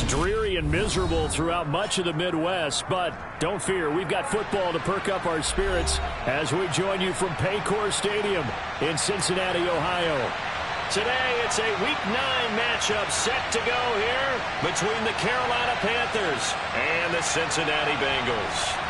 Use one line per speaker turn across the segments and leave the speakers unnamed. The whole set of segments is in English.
dreary and miserable throughout much of the Midwest, but don't fear, we've got football to perk up our spirits as we join you from Paycor Stadium in Cincinnati, Ohio. Today, it's a Week 9 matchup set to go here between the Carolina Panthers and the Cincinnati Bengals.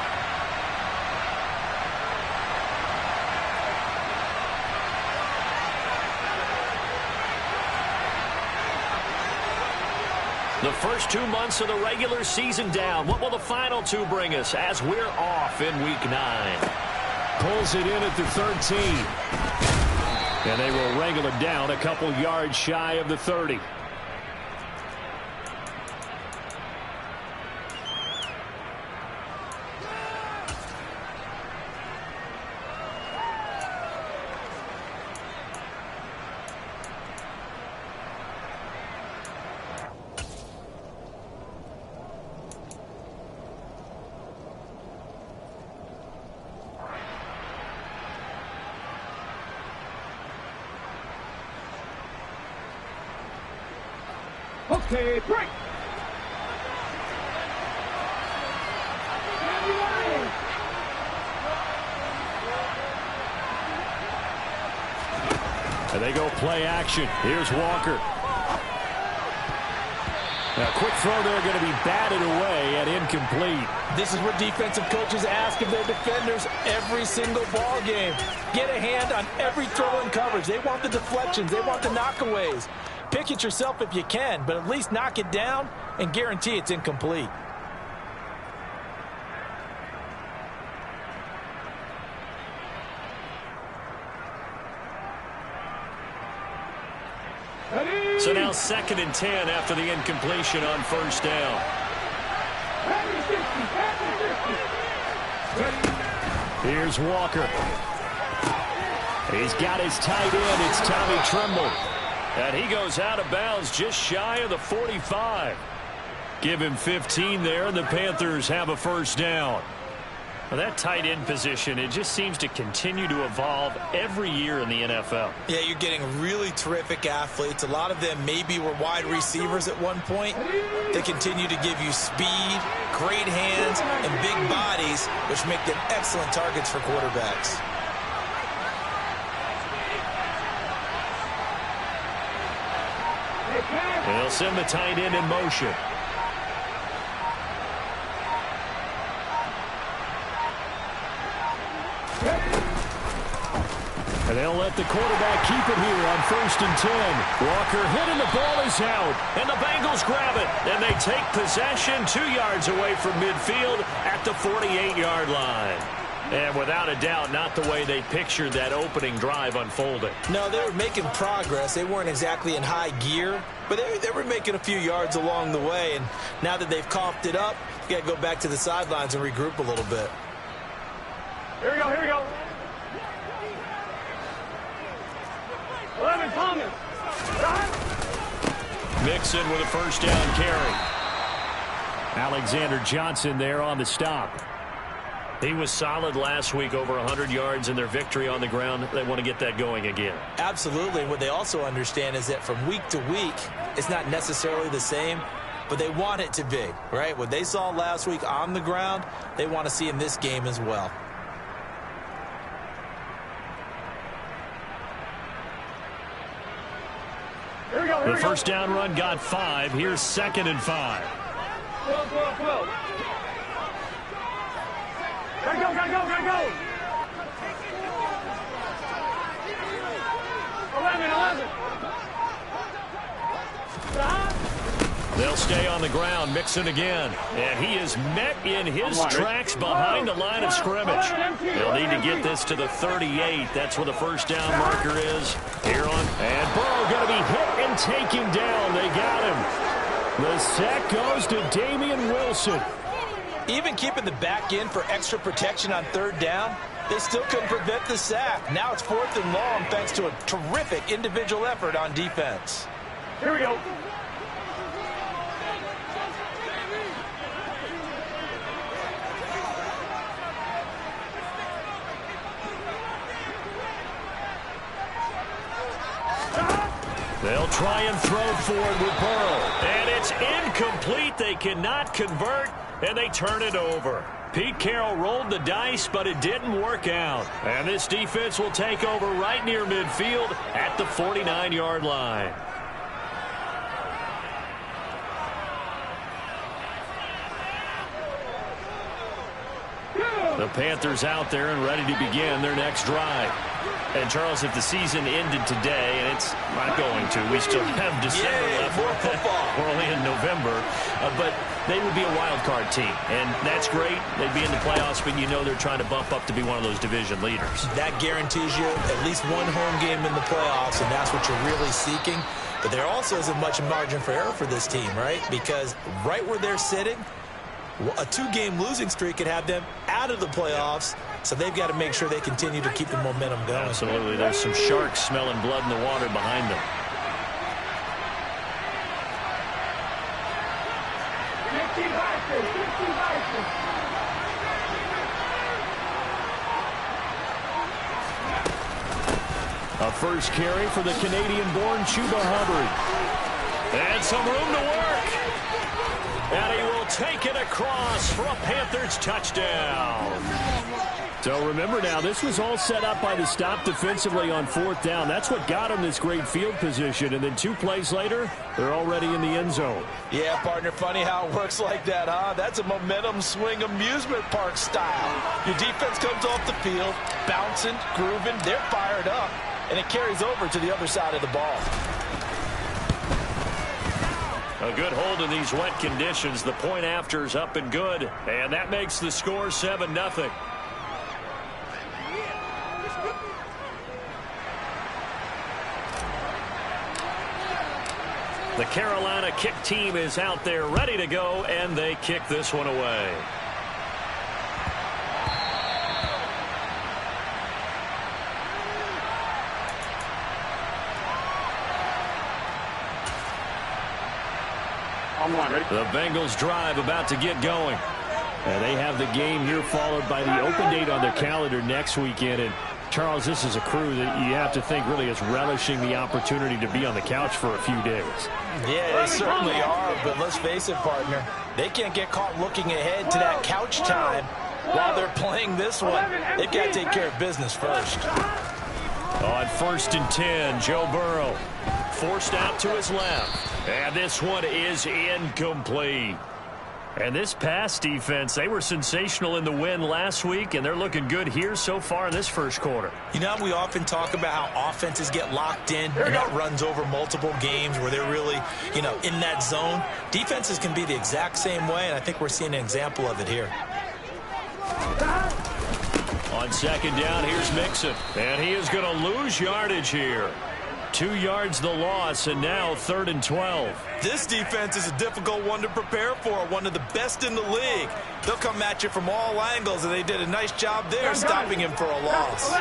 The first 2 months of the regular season down. What will the final 2 bring us as we're off in Week 9? Pulls it in at the 13. And they will wrangle it down a couple yards shy of the 30.
Okay, break.
And they go play action. Here's Walker. Now, quick throw there, going to be batted away and incomplete.
This is what defensive coaches ask of their defenders every single ball game. Get a hand on every throw in coverage. They want the deflections. They want the knockaways. Pick it yourself if you can, but at least knock it down and guarantee it's incomplete.
So now 2nd and 10 after the incompletion on first down. Here's Walker. He's got his tight end. It's Tommy Tremble. And he goes out of bounds just shy of the 45. Give him 15 there, and the Panthers have a first down. Well, that tight end position, it just seems to continue to evolve every year in the NFL.
Yeah, you're getting really terrific athletes. A lot of them maybe were wide receivers at one point. They continue to give you speed, great hands, and big bodies, which make them excellent targets for quarterbacks.
They'll send the tight end in motion. And they'll let the quarterback keep it here on 1st and 10. Walker hit and the ball is out. And the Bengals grab it. And they take possession 2 yards away from midfield at the 48-yard line. And without a doubt, not the way they pictured that opening drive unfolding.
No, they were making progress. They weren't exactly in high gear, but they were making a few yards along the way. And now that they've coughed it up, you got to go back to the sidelines and regroup a little bit.
Here we go, here we go. 11, Thomas.
Mixon with a first down carry. Alexander Johnson there on the stop. He was solid last week, over 100 yards in their victory on the ground. They want to get that going again.
Absolutely. What they also understand is that from week to week, it's not necessarily the same, but they want it to be, right? What they saw last week on the ground, they want to see in this game as well.
Here we go,
The first down run got 5. Here's 2nd and 5.
12. Gotta go, gotta go, gotta go. 11.
They'll stay on the ground. Mixon again. And he is met in his tracks behind the line of scrimmage. They'll need to get this to the 38. That's where the first down marker is. Here on. And Burrow going to be hit and taken down. They got him. The sack goes to Damian Wilson.
Even keeping the back end for extra protection on 3rd down, they still couldn't prevent the sack. Now it's 4th and long thanks to a terrific individual effort on defense.
Here we go.
They'll try and throw forward with Burrow. And it's incomplete. They cannot convert, and they turn it over. Pete Carroll rolled the dice, but it didn't work out. And this defense will take over right near midfield at the 49-yard line. The Panthers out there and ready to begin their next drive. And, Charles, if the season ended today, and it's not going to, we still have December left.
More football.
We're only in November. But they would be a wild card team, and that's great. They'd be in the playoffs, but you know they're trying to bump up to be one of those division leaders.
That guarantees you at least one home game in the playoffs, and that's what you're really seeking. But there also isn't much margin for error for this team, right? Because right where they're sitting, a two-game losing streak could have them out of the playoffs, so they've got to make sure they continue to keep the momentum going.
Absolutely. There's some sharks smelling blood in the water behind them. A first carry for the Canadian-born Chuba Hubbard. And some room to work. And he will take it across for a Panthers touchdown. So remember now, this was all set up by the stop defensively on fourth down. That's what got him this great field position. And then 2 plays later, they're already in the end zone.
Yeah, partner, funny how it works like that, huh? That's a momentum swing amusement park style. Your defense comes off the field, bouncing, grooving, they're fired up, and it carries over to the other side of the ball.
A good hold in these wet conditions. The point after is up and good. And that makes the score 7-0. The Carolina kick team is out there ready to go, and they kick this one away. The Bengals drive about to get going. And they have the game here followed by the open date on their calendar next weekend. And, Charles, this is a crew that you have to think really is relishing the opportunity to be on the couch for a few days.
Yeah, they certainly are. But let's face it, partner, they can't get caught looking ahead to that couch time while they're playing this one. They've got to take care of business first.
On 1st and 10, Joe Burrow forced out to his left. And this one is incomplete. And this pass defense, they were sensational in the win last week, and they're looking good here so far in this first quarter.
You know, we often talk about how offenses get locked in, and that runs over multiple games where they're really, you know, in that zone. Defenses can be the exact same way, and I think we're seeing an example of it here.
On 2nd down, here's Mixon, and he is going to lose yardage here. 2 yards the loss, and now 3rd and 12.
This defense is a difficult one to prepare for, one of the best in the league. They'll come at you from all angles, and they did a nice job there stopping him for a loss.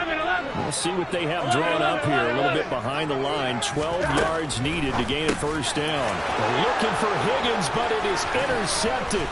We'll see what they have drawn up here, a little bit behind the line. 12 yards needed to gain a first down. They're looking for Higgins, but it is intercepted.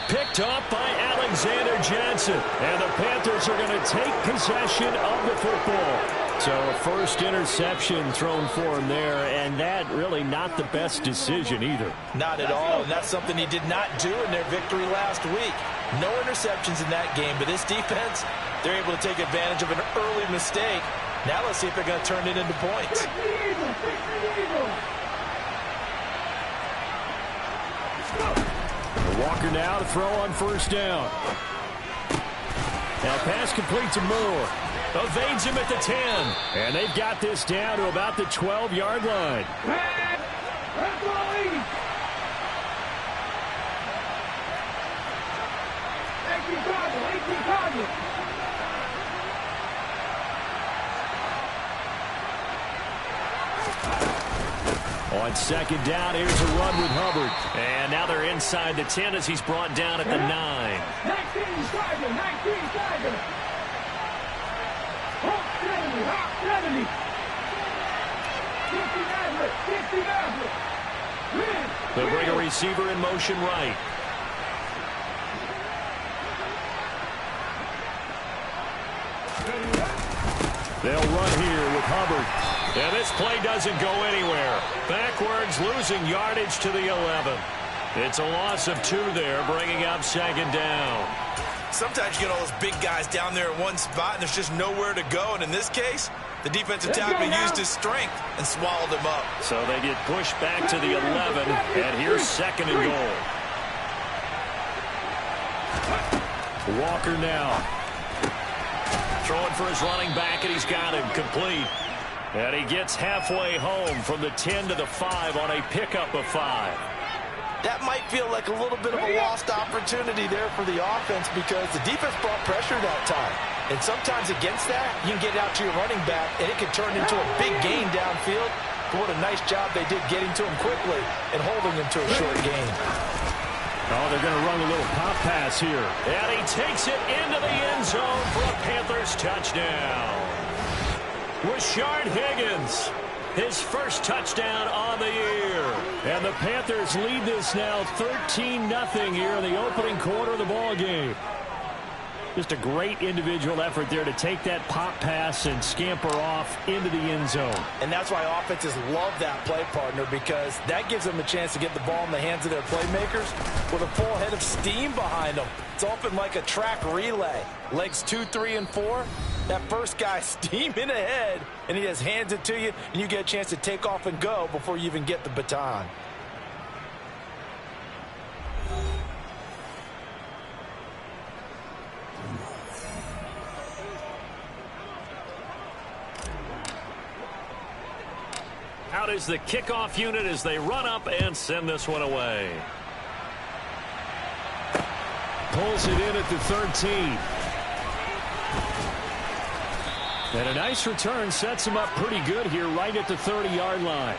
Picked up by Alexander Johnson. And the Panthers are going to take possession of the football. So a first interception thrown for him there, and that really not the best decision either.
Not at all, and that's something he did not do in their victory last week. No interceptions in that game, but this defense, they're able to take advantage of an early mistake. Now let's see if they're going to turn it into points.
Walker now to throw on 1st down. Now pass complete to Moore. Evades him at the 10. And they've got this down to about the 12-yard line. On 2nd down, here's a run with Hubbard. And now they're inside the 10 as he's brought down at the 9.
19,
They'll bring a receiver in motion right. They'll run here with Hubbard. And this play doesn't go anywhere. Backwards, losing yardage to the 11. It's a loss of 2 there, bringing up 2nd down.
Sometimes you get all those big guys down there in one spot, and there's just nowhere to go. And in this case, the defensive tackle used his strength and swallowed him up.
So they get pushed back to the 11, and here's 2nd and goal. Walker now. Throwing for his running back, and he's got him complete. And he gets halfway home from the 10 to the 5 on a pickup of 5.
That might feel like a little bit of a lost opportunity there for the offense because the defense brought pressure that time. And sometimes against that, you can get out to your running back, and it can turn into a big gain downfield. But what a nice job they did getting to him quickly and holding him to a short gain.
Oh, they're going to run a little pop pass here. And he takes it into the end zone for a Panthers touchdown. Rashard Higgins, his first touchdown on the year. And the Panthers lead this now 13-0 here in the opening quarter of the ball game. Just a great individual effort there to take that pop pass and scamper off into the end zone. And that's why offenses love that play, partner, because that gives them a chance to get the ball in the hands of their playmakers with a full head of steam behind them. It's often like a track relay. Legs 2, 3, and 4. That first guy steaming ahead, and he just hands it to you, and you get a chance to take off and go before you even get the baton. Out is the kickoff unit as they run up and send this one away. Pulls it in at the 13. And a nice return sets him up pretty good here right at the 30-yard line.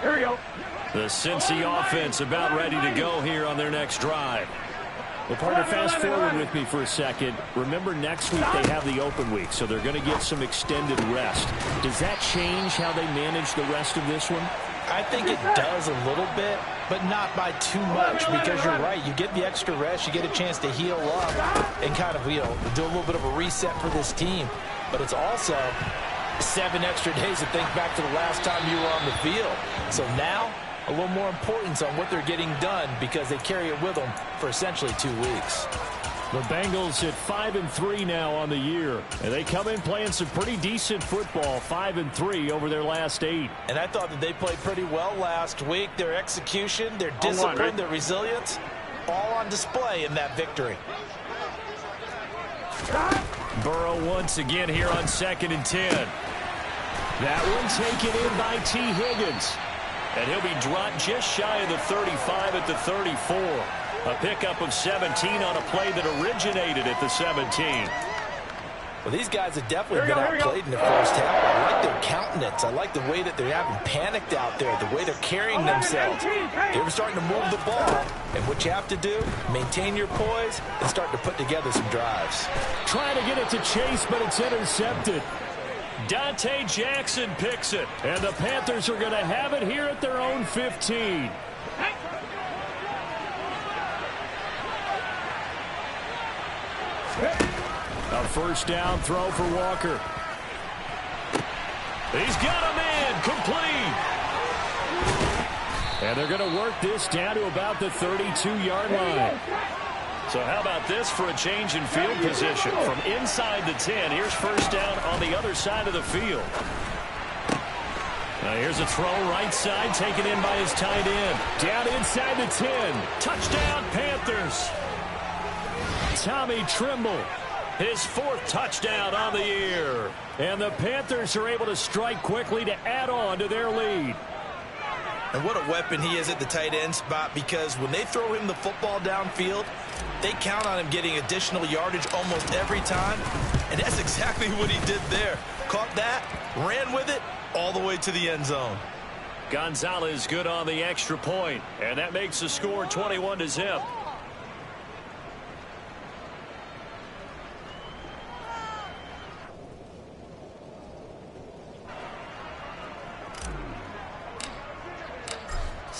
Here we go.
The Cincy offense about ready to go here on their next drive. Well, partner, fast forward with me for a second. Remember, next week they have the open week, so they're going to get some extended rest. Does that change how they manage the rest of this one?
I think it does a little bit, but not by too much, because you're right. You get the extra rest, you get a chance to heal up and kind of, do a little bit of a reset for this team. But it's also 7 extra days to think back to the last time you were on the field. So now, a little more importance on what they're getting done because they carry it with them for essentially 2 weeks.
The Bengals at 5-3 now on the year. And they come in playing some pretty decent football, 5-3 over their last 8.
And I thought that they played pretty well last week. Their execution, their discipline, their resilience, all on display in that victory.
Burrow once again here on 2nd and 10. That one taken in by T. Higgins. And he'll be dropped just shy of the 35 at the 34. A pickup of 17 on a play that originated at the 17.
Well, these guys have definitely been outplayed in the first half. I like their countenance. I like the way that they're having panicked out there, the way they're carrying themselves. They're starting to move the ball. And what you have to do, maintain your poise and start to put together some drives.
Trying to get it to Chase, but it's intercepted. Dante Jackson picks it. And the Panthers are going to have it here at their own 15. A first down throw for Walker. He's got him in, complete. And they're going to work this down to about the 32-yard line. So how about this for a change in field position? From inside the 10, here's first down on the other side of the field. Now here's a throw right side, taken in by his tight end. Down inside the 10. Touchdown, Panthers. Tommy Trimble, his 4th touchdown on the year. And the Panthers are able to strike quickly to add on to their lead.
And what a weapon he is at the tight end spot, because when they throw him the football downfield, they count on him getting additional yardage almost every time. And that's exactly what he did there. Caught that, ran with it, all the way to the end zone.
Gonzalez good on the extra point, and that makes the score 21-0.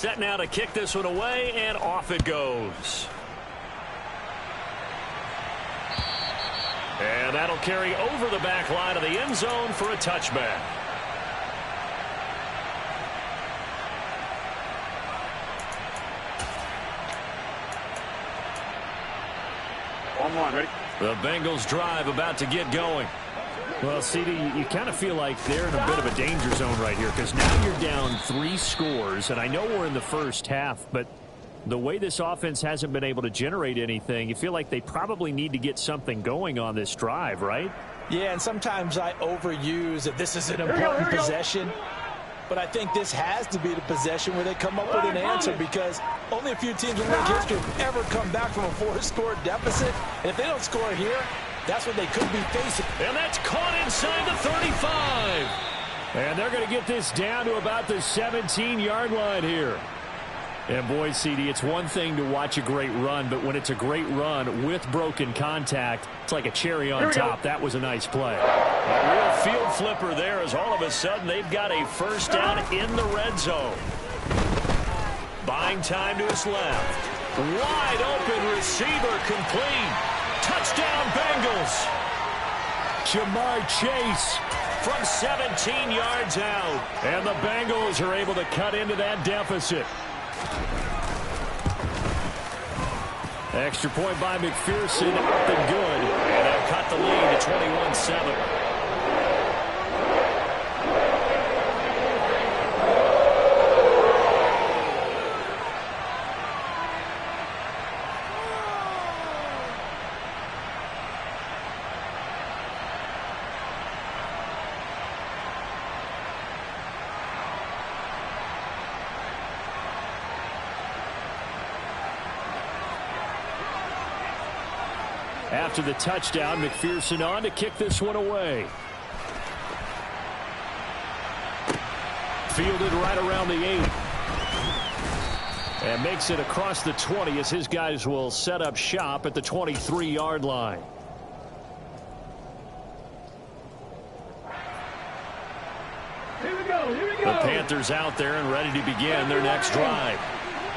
Set now to kick this one away, and off it goes. And that'll carry over the back line of the end zone for a touchback.
On, ready?
The Bengals drive about to get going.
Well, CD, you kind of feel like they're in a bit of a danger zone right here because now you're down 3 scores, and I know we're in the first half, but the way this offense hasn't been able to generate anything, you feel like they probably need to get something going on this drive, right?
Yeah, and sometimes I overuse that this is an important possession. But I think this has to be the possession where they come up with an answer because only a few teams in league history have ever come back from a 4-score deficit. And if they don't score here, that's what they could be facing.
And that's caught inside the 35.
And they're going to get this down to about the 17-yard line here. And boy, CD, it's one thing to watch a great run, but when it's a great run with broken contact, it's like a cherry on top. That was a nice play.
A real field flipper there as all of a sudden they've got a first down in the red zone. Buying time to his left. Wide open receiver complete. Touchdown Bengals.
Jamar Chase
from 17 yards out.
And the Bengals are able to cut into that deficit. Extra point by McPherson, up and good.
And they'll cut the lead to 21-7.
After the touchdown, McPherson on to kick this one away. Fielded right around the 8. And makes it across the 20 as his guys will set up shop at the 23-yard line.
Here we go, here we go.
The Panthers out there and ready to begin their next drive.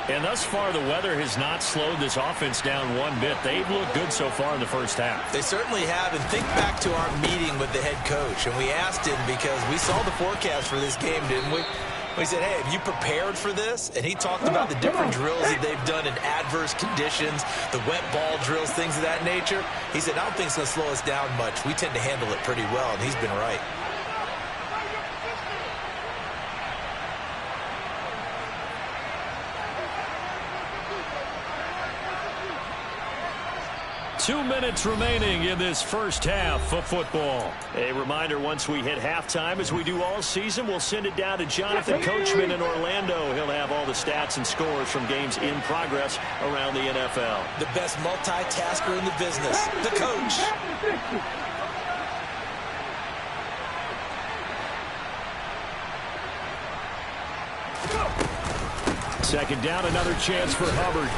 And thus far, the weather has not slowed this offense down one bit. They've looked good so far in the first half.
They certainly have. And think back to our meeting with the head coach. And we asked him because we saw the forecast for this game, didn't we? We said, hey, have you prepared for this? And he talked about the different drills that they've done in adverse conditions, the wet ball drills, things of that nature. He said, I don't think it's going to slow us down much. We tend to handle it pretty well, and he's been right.
Two minutes remaining in this first half of football. A reminder, once we hit halftime, as we do all season, we'll send it down to Jonathan Coachman in Orlando. He'll have all the stats and scores from games in progress around the NFL.
The best multitasker in the business, the coach.
Second down, another chance for Hubbard.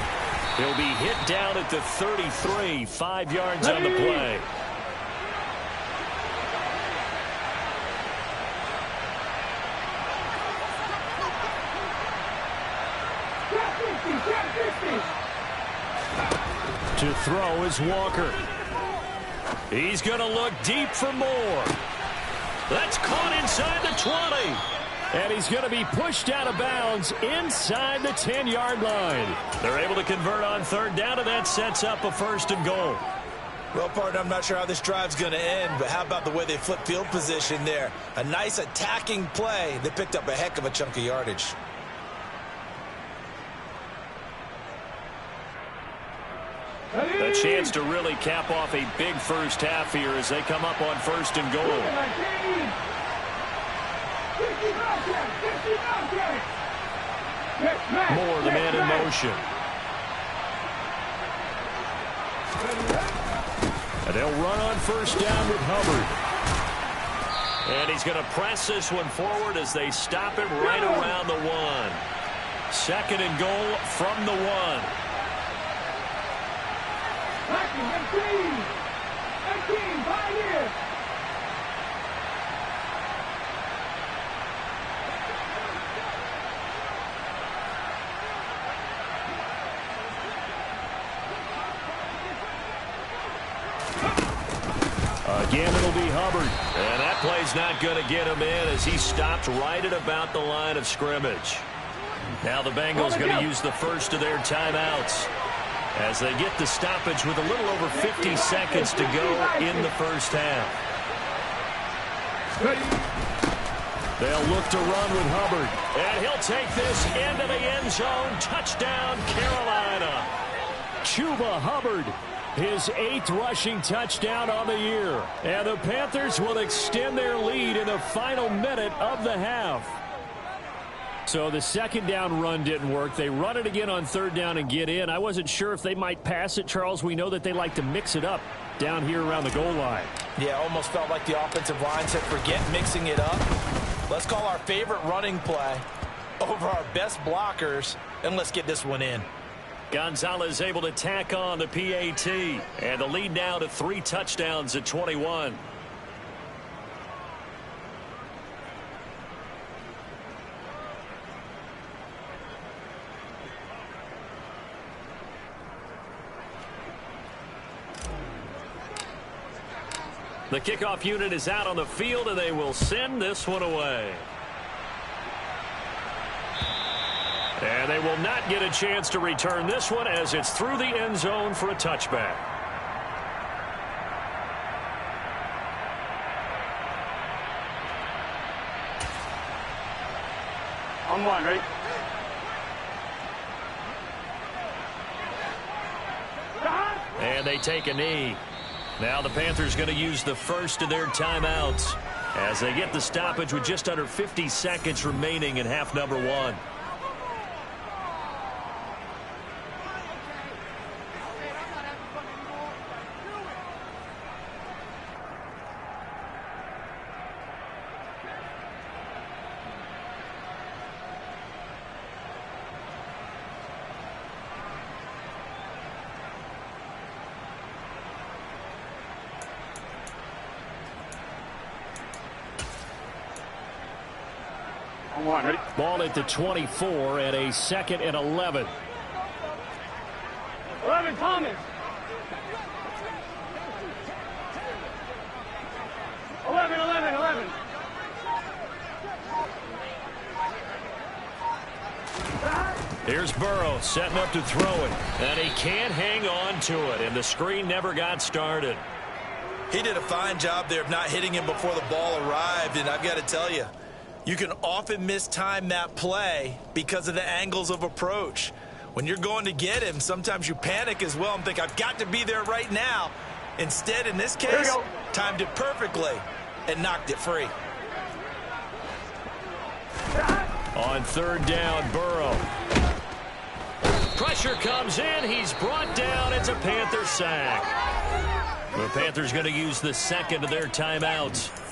He'll be hit down at the 33, 5 yards on the play.
To throw is Walker.
He's going to look deep for more. That's caught inside the 20.
And he's going to be pushed out of bounds inside the 10-yard line.
They're able to convert on third down, and that sets up a first and goal.
Well, partner, I'm not sure how this drive's going to end, but how about the way they flip field position there? A nice attacking play. They picked up a heck of a chunk of yardage.
A chance to really cap off a big first half here as they come up on first and goal.
Moore, the man in motion. And they'll run on first down with Hubbard.
And he's going to press this one forward as they stop him right around the 1. Second and goal from the 1.
19, Pioneer.
Again, it'll be Hubbard.
And that play's not going to get him in as he stopped right at about the line of scrimmage. Now the Bengals going to use the first of their timeouts as they get the stoppage with a little over 50 seconds to go in the first half. They'll look to run with Hubbard. And he'll take this into the end zone. Touchdown, Carolina.
Chuba Hubbard, his 8th rushing touchdown on the year. And the Panthers will extend their lead in the final minute of the half. So the second down run didn't work. They run it again on third down and get in. I wasn't sure if they might pass it, Charles. We know that they like to mix it up down here around the goal line.
Yeah, almost felt like the offensive line said, forget mixing it up. Let's call our favorite running play over our best blockers, and let's get this one in.
Gonzalez able to tack on the PAT, and the lead now to 3 touchdowns at 21. The kickoff unit is out on the field, and they will send this one away. And they will not get a chance to return this one as it's through the end zone for a touchback.
On one, ready?
And they take a knee. Now the Panthers going to use the first of their timeouts as they get the stoppage with just under 50 seconds remaining in half number 1.
One, ready?
Ball at the 24 at a 2nd and 11.
11, Thomas. 11.
Here's Burrow setting up to throw it, and he can't hang on to it, and the screen never got started.
He did a fine job there of not hitting him before the ball arrived, and I've got to tell you, you can often mistime that play because of the angles of approach. When you're going to get him, sometimes you panic as well and think, I've got to be there right now. Instead, in this case, timed it perfectly and knocked it free.
On third down, Burrow. Pressure comes in. He's brought down. It's a Panther sack. The Panthers going to use the second of their timeouts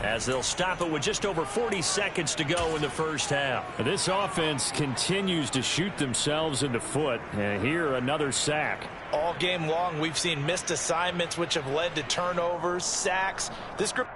as they'll stop it with just over 40 seconds to go in the first half.
This offense continues to shoot themselves in the foot. And here, another sack.
All game long, we've seen missed assignments which have led to turnovers, sacks. This group